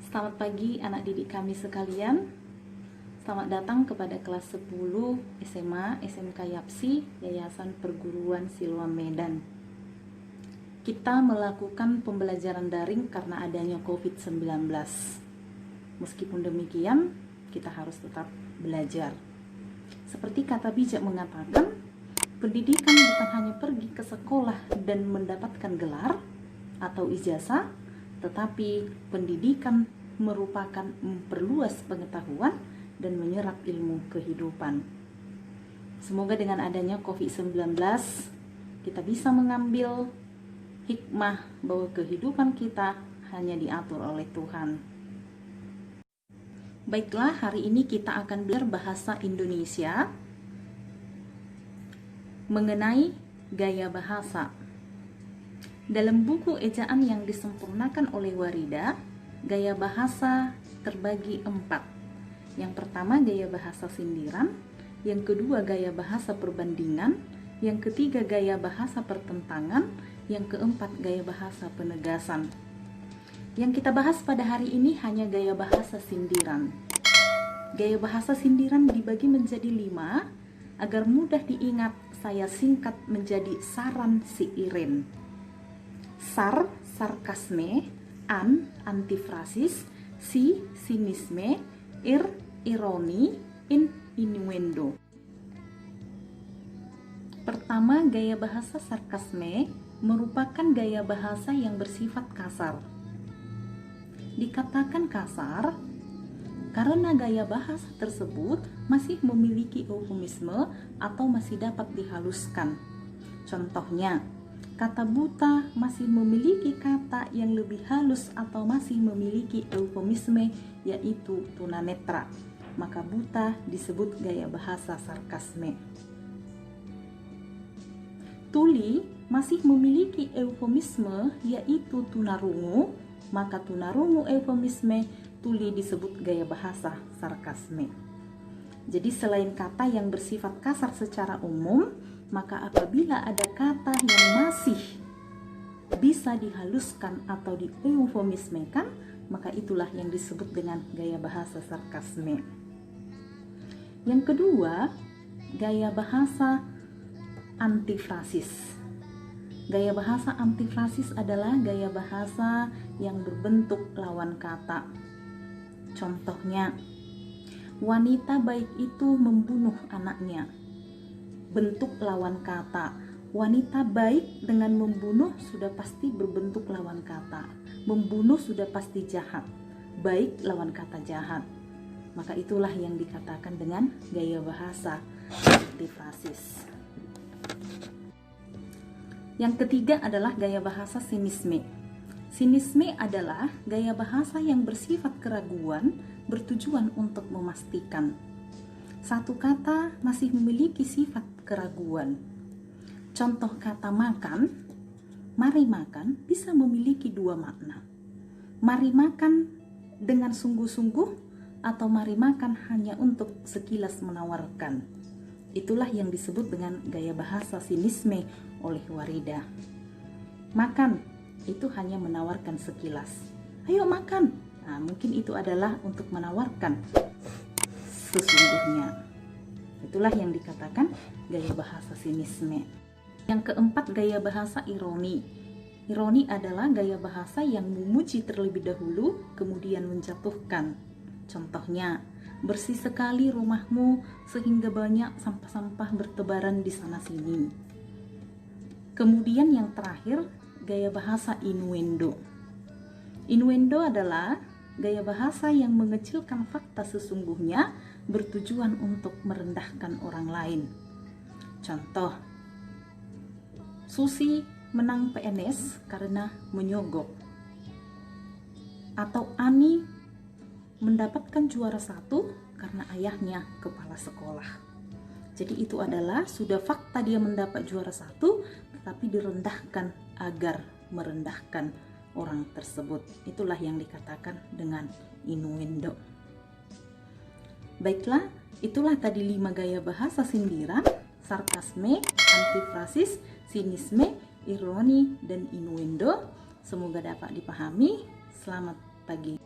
Selamat pagi anak didik kami sekalian. Selamat datang kepada kelas 10 SMA SMK Yapsi Yayasan Perguruan Siloam Medan. Kita melakukan pembelajaran daring karena adanya COVID-19. Meskipun demikian, kita harus tetap belajar. Seperti kata bijak mengatakan, pendidikan bukan hanya pergi ke sekolah dan mendapatkan gelar atau ijazah, tetapi pendidikan merupakan memperluas pengetahuan dan menyerap ilmu kehidupan. Semoga dengan adanya COVID-19 kita bisa mengambil hikmah bahwa kehidupan kita hanya diatur oleh Tuhan. Baiklah, hari ini kita akan belajar bahasa Indonesia mengenai gaya bahasa. Dalam buku ejaan yang disempurnakan oleh Warida, gaya bahasa terbagi 4. Yang pertama gaya bahasa sindiran, yang kedua gaya bahasa perbandingan, yang ketiga gaya bahasa pertentangan, yang keempat gaya bahasa penegasan. Yang kita bahas pada hari ini hanya gaya bahasa sindiran. Gaya bahasa sindiran dibagi menjadi 5, agar mudah diingat saya singkat menjadi saran si Iren. Sar, sarkasme, an, antifrasis, si, sinisme, ir, ironi, in, innuendo. Pertama, gaya bahasa sarkasme merupakan gaya bahasa yang bersifat kasar. Dikatakan kasar karena gaya bahasa tersebut masih memiliki eufemisme atau masih dapat dihaluskan. Contohnya, kata buta masih memiliki kata yang lebih halus atau masih memiliki eufemisme, yaitu tunanetra. Maka buta disebut gaya bahasa sarkasme. Tuli masih memiliki eufemisme, yaitu tunarungu. Maka tunarungu eufemisme, tuli disebut gaya bahasa sarkasme. Jadi selain kata yang bersifat kasar secara umum, maka apabila ada kata yang masih bisa dihaluskan atau dieufemismekan, maka itulah yang disebut dengan gaya bahasa sarkasme. Yang kedua, gaya bahasa antifrasis. Gaya bahasa antifrasis adalah gaya bahasa yang berbentuk lawan kata. Contohnya, wanita baik itu membunuh anaknya. Bentuk lawan kata. Wanita baik dengan membunuh sudah pasti berbentuk lawan kata. Membunuh sudah pasti jahat. Baik lawan kata jahat. Maka itulah yang dikatakan dengan gaya bahasa antifrasis. Yang ketiga adalah gaya bahasa sinisme. Sinisme adalah gaya bahasa yang bersifat keraguan, bertujuan untuk memastikan. Satu kata masih memiliki sifat keraguan. Contoh kata makan, mari makan bisa memiliki 2 makna. Mari makan dengan sungguh-sungguh atau mari makan hanya untuk sekilas menawarkan. Itulah yang disebut dengan gaya bahasa sinisme oleh Warida. Makan itu hanya menawarkan sekilas. Ayo makan. Nah, mungkin itu adalah untuk menawarkan sesungguhnya. Itulah yang dikatakan gaya bahasa sinisme. Yang keempat, gaya bahasa ironi. Ironi adalah gaya bahasa yang memuji terlebih dahulu, kemudian menjatuhkan. Contohnya, bersih sekali rumahmu sehingga banyak sampah-sampah bertebaran di sana-sini. Kemudian yang terakhir, gaya bahasa innuendo. Innuendo adalah gaya bahasa yang mengecilkan fakta sesungguhnya, bertujuan untuk merendahkan orang lain. Contoh, Susi menang PNS karena menyogok. Atau Ani mendapatkan juara 1 karena ayahnya kepala sekolah. Jadi itu adalah sudah fakta dia mendapat juara 1, tetapi direndahkan agar merendahkan orang tersebut. Itulah yang dikatakan dengan innuendo. Baiklah, itulah tadi 5 gaya bahasa sindiran, sarkasme, antifrasis, sinisme, ironi, dan innuendo. Semoga dapat dipahami. Selamat pagi.